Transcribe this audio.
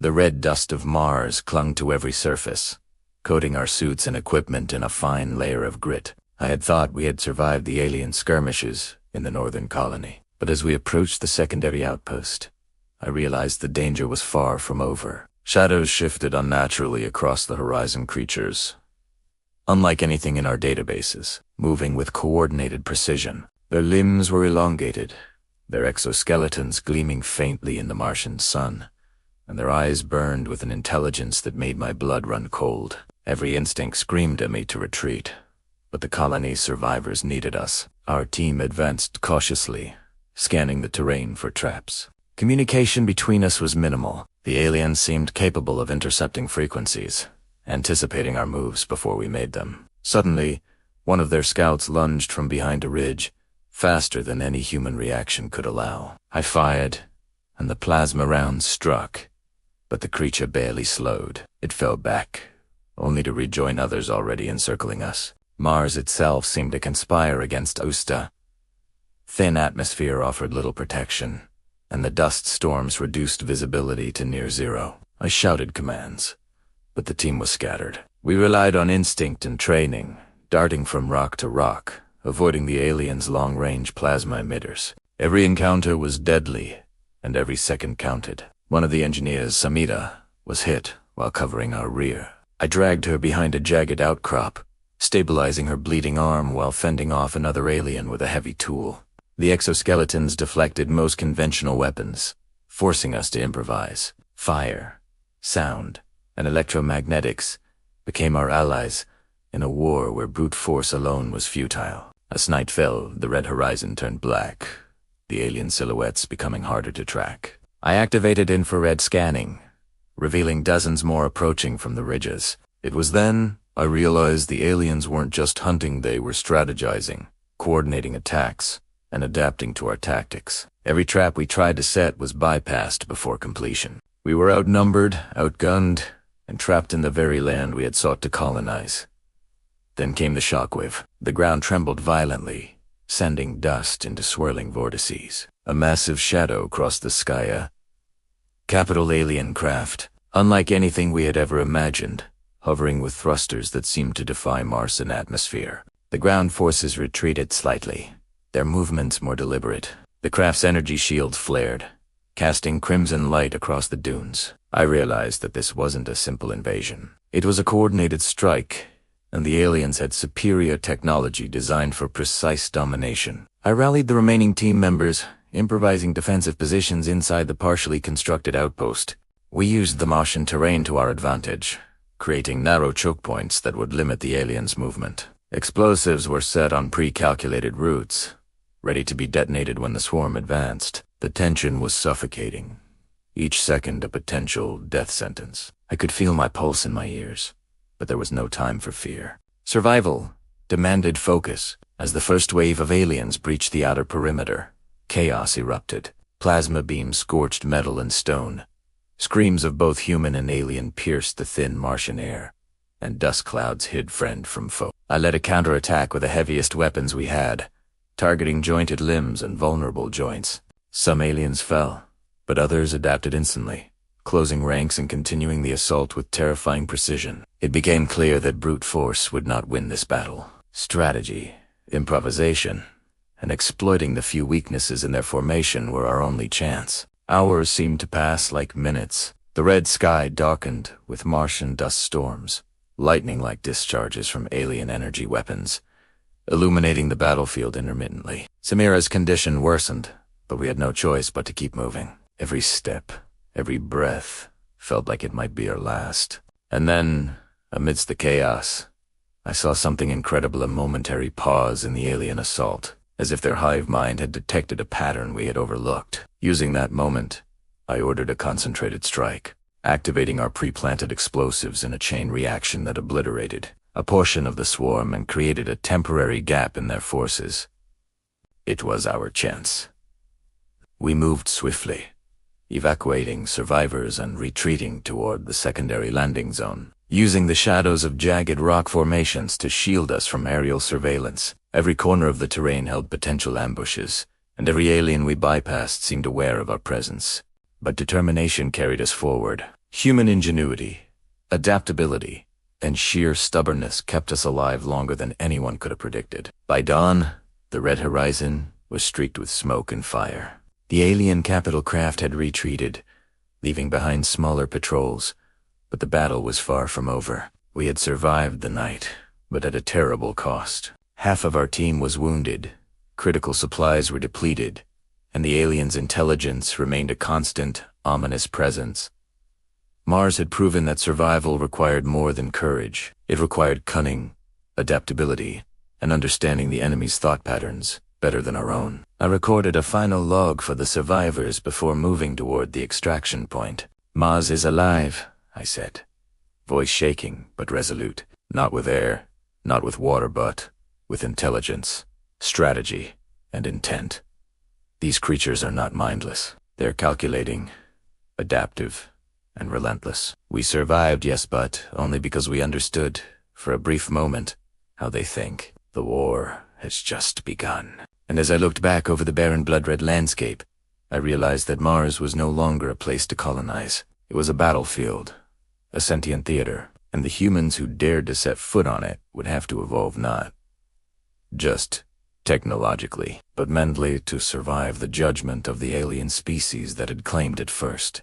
The red dust of Mars clung to every surface, coating our suits and equipment in a fine layer of grit. I had thought we had survived the alien skirmishes in the northern colony, but as we approached the secondary outpost, I realized the danger was far from over. Shadows shifted unnaturally across the horizon creatures, unlike anything in our databases, moving with coordinated precision. Their limbs were elongated, their exoskeletons gleaming faintly in the Martian sun, and their eyes burned with an intelligence that made my blood run cold. Every instinct screamed at me to retreat, but the colony's survivors needed us. Our team advanced cautiously, scanning the terrain for traps. Communication between us was minimal. The aliens seemed capable of intercepting frequencies, anticipating our moves before we made them. Suddenly, one of their scouts lunged from behind a ridge, faster than any human reaction could allow. I fired, and the plasma rounds struck, but the creature barely slowed. It fell back, only to rejoin others already encircling us. Mars itself seemed to conspire against Usta. Thin atmosphere offered little protection, and the dust storms reduced visibility to near zero. I shouted commands, but the team was scattered. We relied on instinct and training, darting from rock to rock, avoiding the aliens' long-range plasma emitters. Every encounter was deadly, and every second counted. One of the engineers, Samita, was hit while covering our rear. I dragged her behind a jagged outcrop, stabilizing her bleeding arm while fending off another alien with a heavy tool. The exoskeletons deflected most conventional weapons, forcing us to improvise. Fire, sound, and electromagnetics became our allies in a war where brute force alone was futile. As night fell, the red horizon turned black, the alien silhouettes becoming harder to track. I activated infrared scanning, revealing dozens more approaching from the ridges. It was then I realized the aliens weren't just hunting, they were strategizing, coordinating attacks, and adapting to our tactics. Every trap we tried to set was bypassed before completion. We were outnumbered, outgunned, and trapped in the very land we had sought to colonize. Then came the shockwave. The ground trembled violently, sending dust into swirling vortices. A massive shadow crossed the sky, a capital alien craft, unlike anything we had ever imagined, hovering with thrusters that seemed to defy Martian atmosphere. The ground forces retreated slightly, their movements more deliberate. The craft's energy shields flared, casting crimson light across the dunes. I realized that this wasn't a simple invasion. It was a coordinated strike, and the aliens had superior technology designed for precise domination. I rallied the remaining team members, improvising defensive positions inside the partially constructed outpost. We used the Martian terrain to our advantage, creating narrow choke points that would limit the aliens' movement. Explosives were set on pre-calculated routes, ready to be detonated when the swarm advanced. The tension was suffocating, each second a potential death sentence. I could feel my pulse in my ears, but there was no time for fear. Survival demanded focus. As the first wave of aliens breached the outer perimeter, chaos erupted. Plasma beams scorched metal and stone. Screams of both human and alien pierced the thin Martian air, and dust clouds hid friend from foe. I led a counterattack with the heaviest weapons we had, targeting jointed limbs and vulnerable joints. Some aliens fell, but others adapted instantly, closing ranks and continuing the assault with terrifying precision. It became clear that brute force would not win this battle. Strategy, improvisation, and exploiting the few weaknesses in their formation were our only chance. Hours seemed to pass like minutes. The red sky darkened with Martian dust storms, lightning-like discharges from alien energy weapons, illuminating the battlefield intermittently. Samira's condition worsened, but we had no choice but to keep moving. Every step, every breath, felt like it might be our last. And then, amidst the chaos, I saw something incredible, a momentary pause in the alien assault, as if their hive mind had detected a pattern we had overlooked. Using that moment, I ordered a concentrated strike, activating our pre-planted explosives in a chain reaction that obliterated a portion of the swarm and created a temporary gap in their forces. It was our chance. We moved swiftly, evacuating survivors and retreating toward the secondary landing zone, using the shadows of jagged rock formations to shield us from aerial surveillance. Every corner of the terrain held potential ambushes, and every alien we bypassed seemed aware of our presence. But determination carried us forward. Human ingenuity, adaptability, and sheer stubbornness kept us alive longer than anyone could have predicted. By dawn, the red horizon was streaked with smoke and fire. The alien capital craft had retreated, leaving behind smaller patrols, but the battle was far from over. We had survived the night, but at a terrible cost. Half of our team was wounded, critical supplies were depleted, and the aliens' intelligence remained a constant, ominous presence. Mars had proven that survival required more than courage. It required cunning, adaptability, and understanding the enemy's thought patterns better than our own. I recorded a final log for the survivors before moving toward the extraction point. "Mars is alive," I said, voice shaking but resolute. "Not with air, not with water, but with intelligence, strategy, and intent. These creatures are not mindless. They're calculating, adaptive, and relentless. We survived, yes, but only because we understood, for a brief moment, how they think. The war has just begun." And as I looked back over the barren blood-red landscape, I realized that Mars was no longer a place to colonize. It was a battlefield, a sentient theater, and the humans who dared to set foot on it would have to evolve not just technologically, but mentally to survive the judgment of the alien species that had claimed it first.